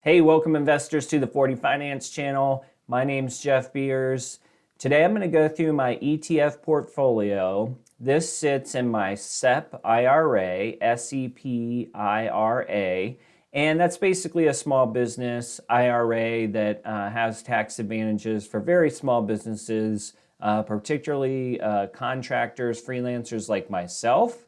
Hey, welcome investors to the 40 Finance channel. My name's Jeff Beers. Today I'm going to go through my ETF portfolio. This sits in my SEP IRA, SEP IRA, and that's basically a small business IRA that has tax advantages for very small businesses, particularly contractors, freelancers like myself.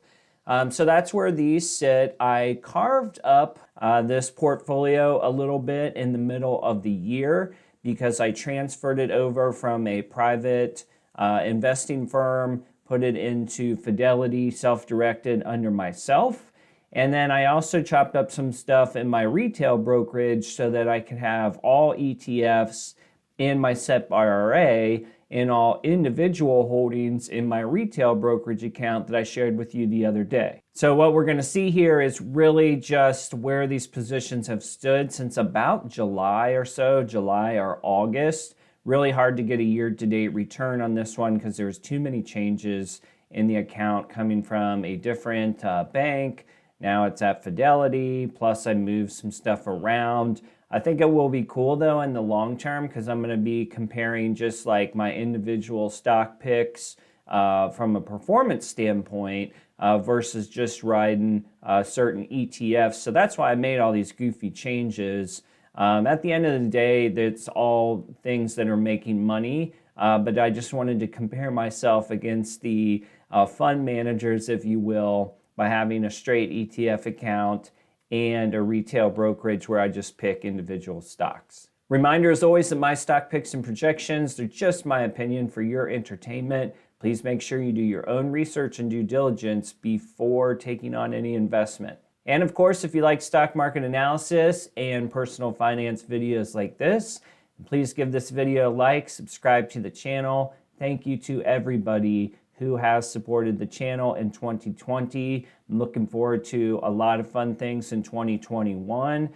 So that's where these sit. I carved up this portfolio a little bit in the middle of the year because I transferred it over from a private investing firm, put it into Fidelity, self-directed under myself. And then I also chopped up some stuff in my retail brokerage so that I could have all ETFs in my SEP IRA and all individual holdings in my retail brokerage account that I shared with you the other day. So what we're going to see here is really just where these positions have stood since about July or so, July or August. Really hard to get a year-to-date return on this one because there's too many changes in the account coming from a different bank. Now it's at Fidelity, plus I moved some stuff around. I think it will be cool though in the long term because I'm going to be comparing just like my individual stock picks from a performance standpoint versus just riding certain ETFs. So that's why I made all these goofy changes. At the end of the day, it's all things that are making money, but I just wanted to compare myself against the fund managers, if you will, by having a straight ETF account and a retail brokerage where I just pick individual stocks. Reminder as always that my stock picks and projections, they're just my opinion for your entertainment. Please make sure you do your own research and due diligence before taking on any investment. And of course, if you like stock market analysis and personal finance videos like this, please give this video a like, subscribe to the channel. Thank you to everybody who has supported the channel in 2020. I'm looking forward to a lot of fun things in 2021,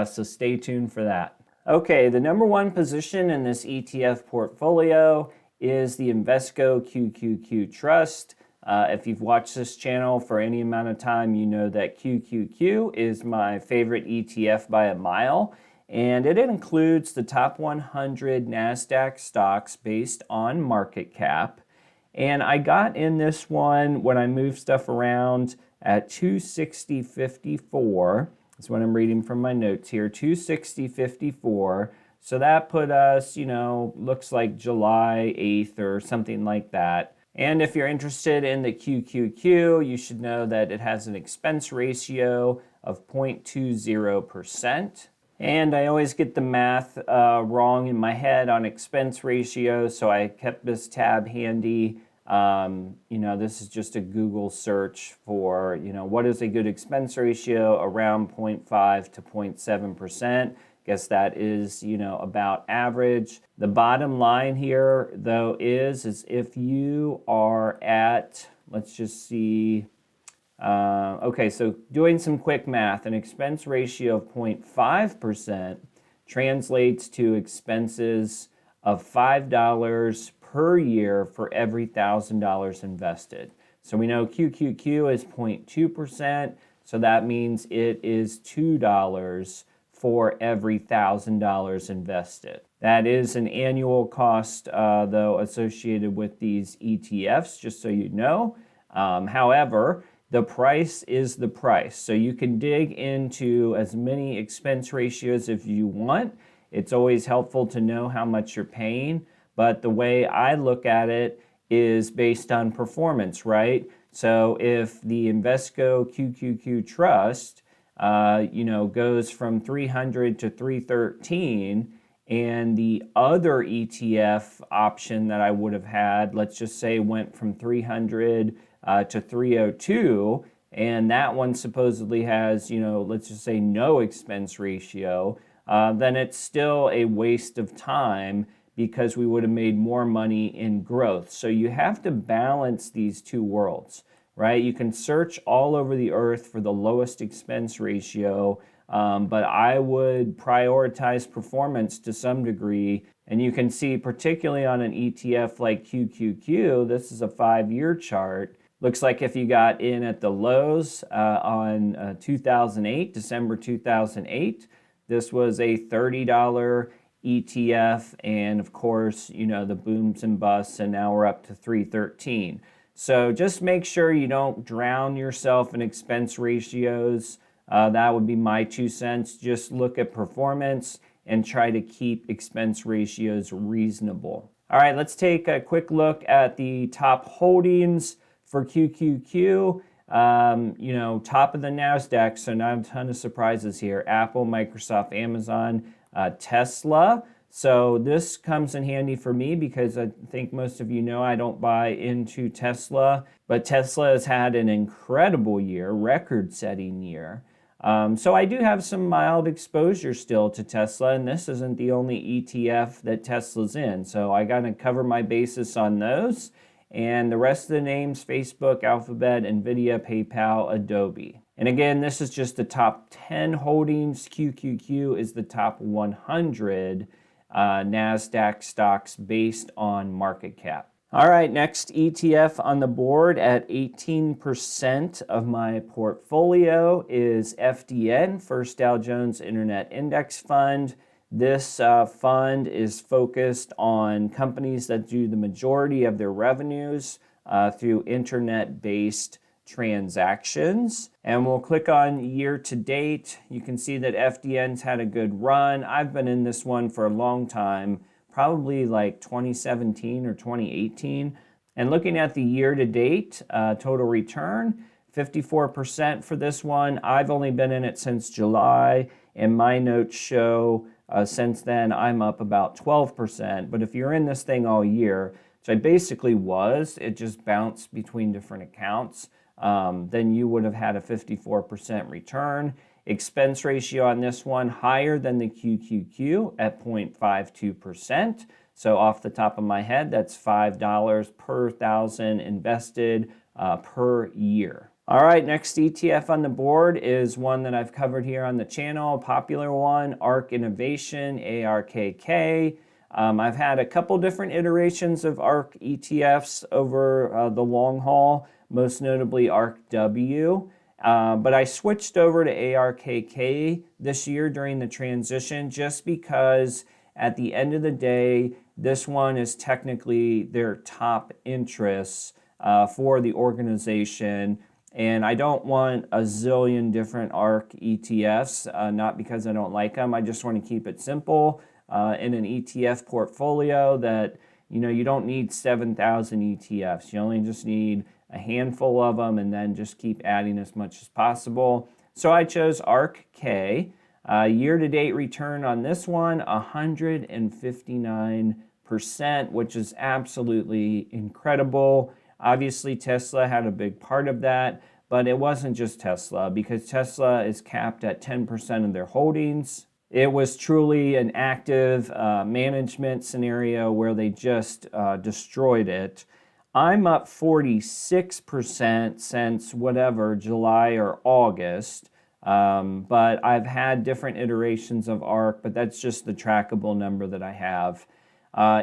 so stay tuned for that. Okay, the number one position in this ETF portfolio is the Invesco QQQ Trust. If you've watched this channel for any amount of time, you know that QQQ is my favorite ETF by a mile, and it includes the top 100 NASDAQ stocks based on market cap. And I got in this one when I moved stuff around at 260.54. That's what I'm reading from my notes here, 260.54. So that put us, looks like July 8th or something like that. And if you're interested in the QQQ, you should know that it has an expense ratio of 0.20%. And I always get the math wrong in my head on expense ratio, so I kept this tab handy. This is just a Google search for, what is a good expense ratio? Around 0.5 to 0.7%. Guess that is, about average. The bottom line here, though, is if you are at, let's just see, okay, so doing some quick math, an expense ratio of 0.5% translates to expenses of $5 per year for every $1,000 invested. So we know QQQ is 0.2%, so that means it is $2 for every $1,000 invested. That is an annual cost, though, associated with these ETFs, just so you know. However, the price is the price. So you can dig into as many expense ratios as you want. It's always helpful to know how much you're paying, but the way I look at it is based on performance, right? So if the Invesco QQQ Trust, goes from 300 to 313, and the other ETF option that I would have had, let's just say, went from 300 to 302, and that one supposedly has, let's just say no expense ratio, then it's still a waste of time because we would have made more money in growth. So you have to balance these two worlds, right? You can search all over the earth for the lowest expense ratio, but I would prioritize performance to some degree. And you can see, particularly on an ETF like QQQ, this is a 5-year chart. Looks like if you got in at the lows on 2008, December 2008, This was a $30 ETF, and of course, the booms and busts, and now we're up to 313. So just make sure you don't drown yourself in expense ratios. That would be my 2 cents. Just look at performance and try to keep expense ratios reasonable. All right, let's take a quick look at the top holdings for QQQ. Top of the NASDAQ, so not a ton of surprises here. Apple, Microsoft, Amazon, Tesla. So this comes in handy for me because I think most of you know I don't buy into Tesla, but Tesla has had an incredible year, record-setting year. So I do have some mild exposure still to Tesla, and this isn't the only ETF that Tesla's in. So I got to cover my basis on those. And the rest of the names: Facebook, Alphabet, Nvidia, PayPal, Adobe. And again, this is just the top 10 holdings. QQQ is the top 100 NASDAQ stocks based on market cap. All right, next ETF on the board at 18% of my portfolio is FDN, First Dow Jones Internet Index Fund. This fund is focused on companies that do the majority of their revenues through internet-based transactions. And we'll click on year to date. You can see that FDN's had a good run. I've been in this one for a long time, probably like 2017 or 2018. And looking at the year to date total return, 54% for this one. I've only been in it since July, and my notes show since then I'm up about 12%. But if you're in this thing all year, which I basically was, it just bounced between different accounts, then you would have had a 54% return. Expense ratio on this one higher than the QQQ at 0.52%. So off the top of my head, that's $5 per thousand invested per year. All right, next ETF on the board is one that I've covered here on the channel, a popular one, ARK Innovation, ARKK. I've had a couple different iterations of ARK ETFs over the long haul, most notably ARKW. But I switched over to ARKK this year during the transition just because at the end of the day, this one is technically their top interests for the organization. And I don't want a zillion different ARK ETFs, not because I don't like them. I just want to keep it simple in an ETF portfolio that, you don't need 7,000 ETFs. You only just need a handful of them and then just keep adding as much as possible. So I chose ARKK. Year-to-date return on this one, 159%, which is absolutely incredible. Obviously, Tesla had a big part of that, but it wasn't just Tesla because Tesla is capped at 10% of their holdings. It was truly an active management scenario where they just destroyed it. I'm up 46% since July or August, but I've had different iterations of ARK, but that's just the trackable number that I have.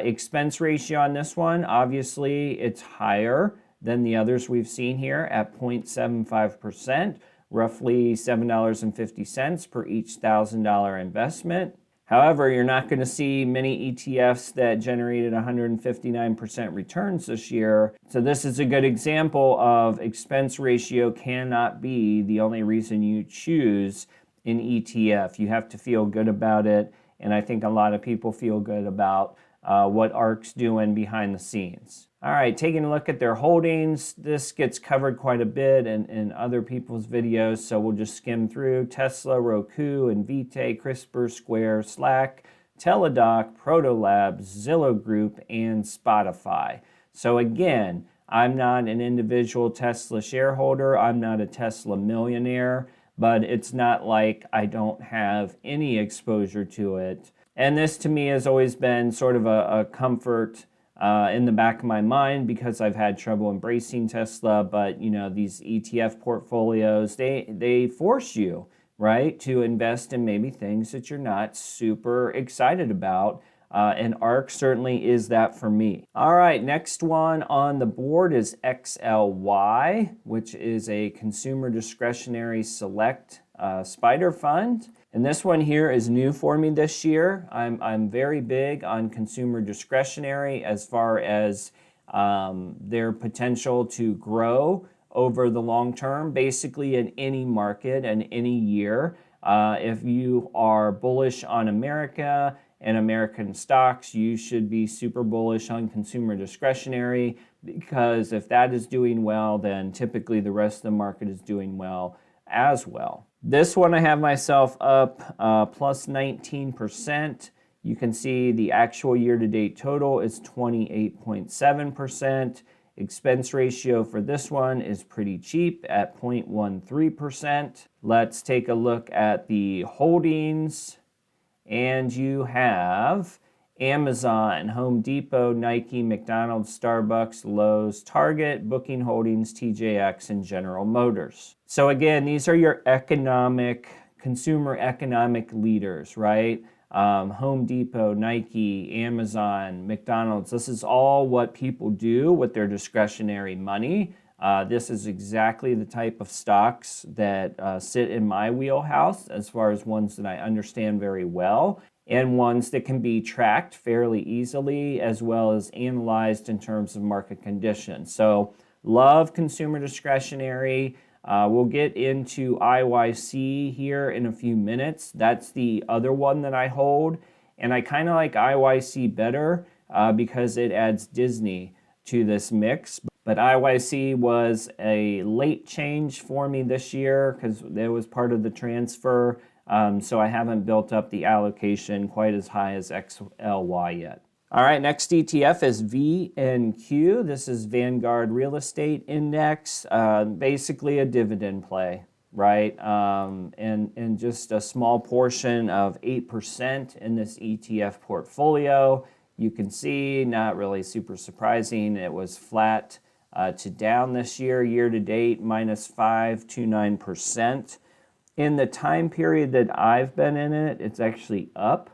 Expense ratio on this one, obviously it's higher than the others we've seen here at 0.75%, roughly $7.50 per each $1,000 investment. However, you're not going to see many ETFs that generated 159% returns this year. So this is a good example of expense ratio cannot be the only reason you choose an ETF. You have to feel good about it, and I think a lot of people feel good about what ARK's doing behind the scenes. All right, taking a look at their holdings. This gets covered quite a bit in other people's videos, so we'll just skim through. Tesla, Roku, Invitae, CRISPR, Square, Slack, Teladoc, Protolabs, Zillow Group, and Spotify. So again, I'm not an individual Tesla shareholder. I'm not a Tesla millionaire, but it's not like I don't have any exposure to it. And this to me has always been sort of a comfort in the back of my mind because I've had trouble embracing Tesla. But these ETF portfolios, they force you, right, to invest in maybe things that you're not super excited about. And ARK certainly is that for me. All right, next one on the board is XLY, which is a consumer discretionary select Spider Fund. And this one here is new for me this year. I'm very big on consumer discretionary as far as their potential to grow over the long term, basically in any market and any year. If you are bullish on America and American stocks, you should be super bullish on consumer discretionary, because if that is doing well, then typically the rest of the market is doing well as well. This one I have myself up plus 19%. You can see the actual year-to-date total is 28.7%. Expense ratio for this one is pretty cheap at 0.13%. Let's take a look at the holdings. And you have Amazon, Home Depot, Nike, McDonald's, Starbucks, Lowe's, Target, Booking Holdings, TJX, and General Motors. So again, these are your consumer economic leaders, right? Home Depot, Nike, Amazon, McDonald's. This is all what people do with their discretionary money. This is exactly the type of stocks that sit in my wheelhouse as far as ones that I understand very well, and ones that can be tracked fairly easily as well as analyzed in terms of market conditions. So love consumer discretionary. We'll get into IYC here in a few minutes. That's the other one that I hold, and I kind of like IYC better because it adds Disney to this mix. But IYC was a late change for me this year because it was part of the transfer, so I haven't built up the allocation quite as high as XLY yet. All right, next ETF is VNQ. This is Vanguard Real Estate Index, basically a dividend play, right? And just a small portion of 8% in this ETF portfolio. You can see, not really super surprising, it was flat to down this year, year to date, minus 5 to 9%. In the time period that I've been in it, it's actually up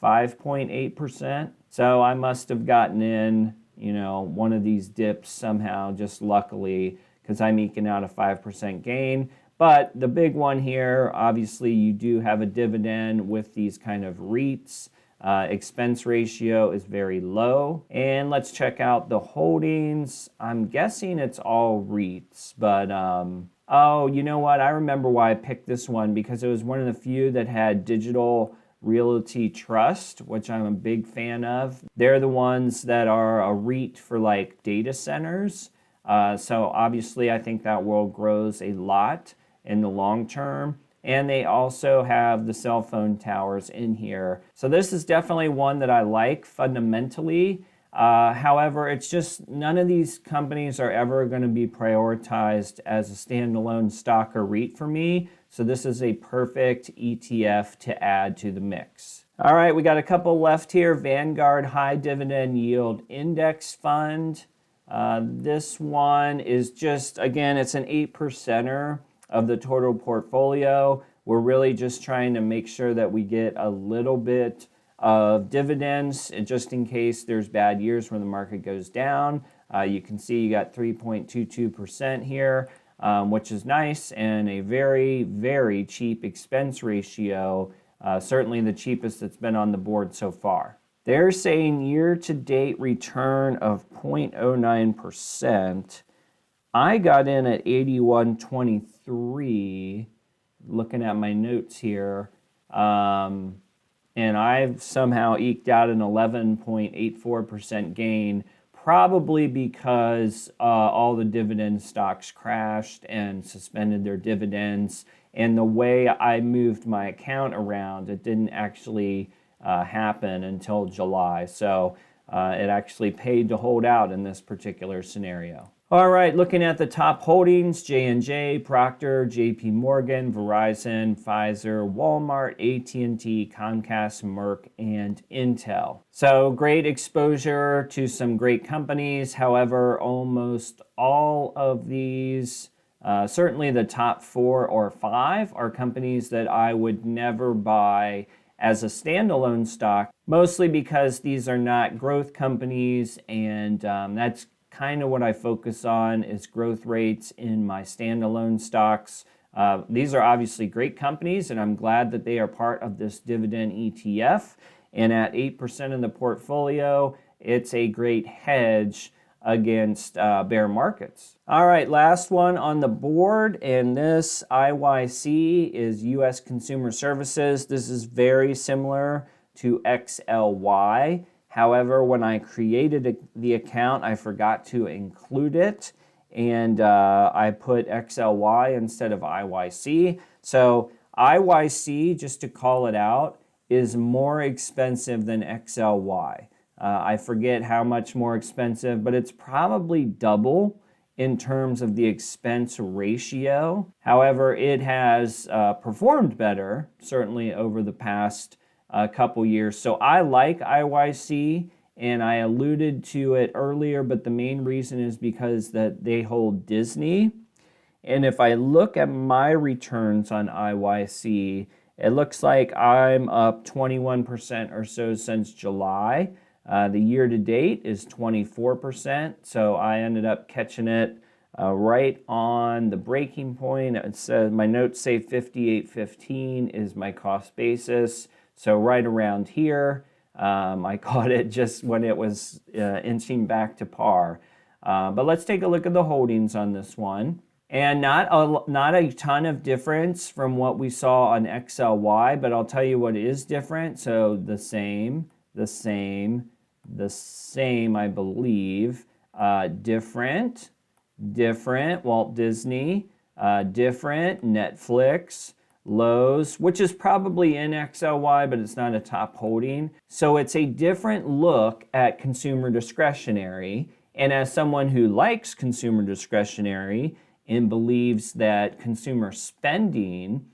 5.8%. So I must have gotten in, one of these dips somehow, just luckily, because I'm eking out a 5% gain. But the big one here, obviously, you do have a dividend with these kind of REITs. Expense ratio is very low. And let's check out the holdings. I'm guessing it's all REITs, but oh, you know what? I remember why I picked this one, because it was one of the few that had Digital Realty Trust, which I'm a big fan of. They're the ones that are a REIT for like data centers. So obviously I think that world grows a lot in the long term. And they also have the cell phone towers in here. So this is definitely one that I like fundamentally. However, it's just none of these companies are ever going to be prioritized as a standalone stock or REIT for me. So this is a perfect ETF to add to the mix. All right, we got a couple left here. Vanguard High Dividend Yield Index Fund. This one is just, again, it's an 8%er of the total portfolio. We're really just trying to make sure that we get a little bit of dividends just in case there's bad years when the market goes down. You can see you got 3.22% here, which is nice, and a very, very cheap expense ratio, certainly the cheapest that's been on the board so far. They're saying year-to-date return of 0.09%. I got in at 81.23, looking at my notes here, and I've somehow eked out an 11.84% gain, probably because all the dividend stocks crashed and suspended their dividends, and the way I moved my account around, it didn't actually happen until July, so it actually paid to hold out in this particular scenario. All right, looking at the top holdings, J&J, Procter, JP Morgan, Verizon, Pfizer, Walmart, AT&T, Comcast, Merck, and Intel. So great exposure to some great companies. However, almost all of these, certainly the top 4 or 5, are companies that I would never buy as a standalone stock, mostly because these are not growth companies, and that's kind of what I focus on is growth rates in my standalone stocks. These are obviously great companies, and I'm glad that they are part of this dividend ETF. And at 8% of the portfolio, it's a great hedge against bear markets. All right, last one on the board, and this IYC is U.S. Consumer Services. This is very similar to XLY. However, when I created the account, I forgot to include it, and I put XLY instead of IYC. So IYC, just to call it out, is more expensive than XLY. I forget how much more expensive, but it's probably double in terms of the expense ratio. However, it has performed better, certainly over the past couple years. So I like IYC, and I alluded to it earlier, but the main reason is because that they hold Disney. And if I look at my returns on IYC, it looks like I'm up 21% or so since July. The year to date is 24%, so I ended up catching it right on the breaking point. It says my notes say 58.15 is my cost basis, so right around here. I caught it just when it was inching back to par. But let's take a look at the holdings on this one. And not a ton of difference from what we saw on XLY, but I'll tell you what is different. So the same, I believe. Different, Walt Disney, different, Netflix, Lowe's, which is probably in XLY, but it's not a top holding. So it's a different look at consumer discretionary. And as someone who likes consumer discretionary and believes that consumer spending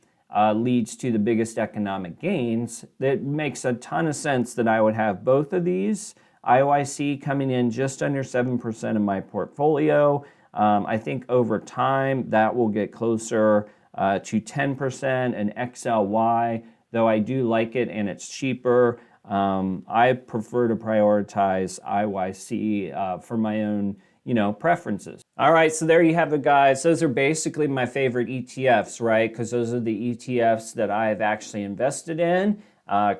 leads to the biggest economic gains, that makes a ton of sense that I would have both of these. IYC coming in just under 7% of my portfolio. I think over time that will get closer to 10%, and XLY, though I do like it and it's cheaper, I prefer to prioritize IYC for my own preferences. All right, so there you have it, guys. Those are basically my favorite ETFs, right? Because those are the ETFs that I've actually invested in,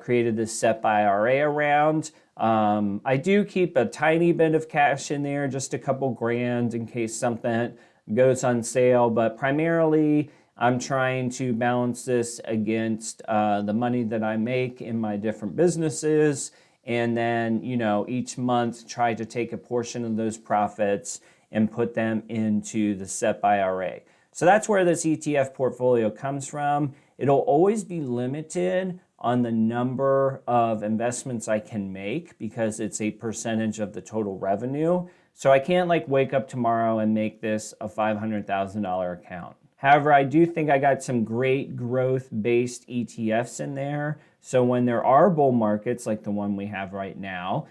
created this SEP IRA around. I do keep a tiny bit of cash in there, just a couple grand in case something goes on sale, but primarily I'm trying to balance this against the money that I make in my different businesses, and then, each month try to take a portion of those profits and put them into the SEP IRA. So that's where this ETF portfolio comes from. It'll always be limited on the number of investments I can make because it's a percentage of the total revenue. So I can't wake up tomorrow and make this a $500,000 account. However, I do think I got some great growth-based ETFs in there. So when there are bull markets like the one we have right now,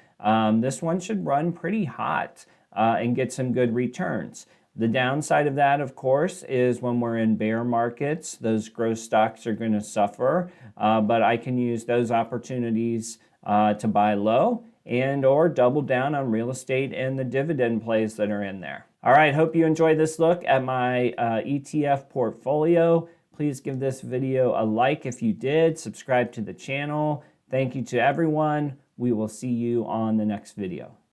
this one should run pretty hot and get some good returns. The downside of that, of course, is when we're in bear markets, those growth stocks are going to suffer. But I can use those opportunities to buy low and or double down on real estate and the dividend plays that are in there. All right, hope you enjoyed this look at my ETF portfolio. Please give this video a like if you did. Subscribe to the channel. Thank you to everyone. We will see you on the next video.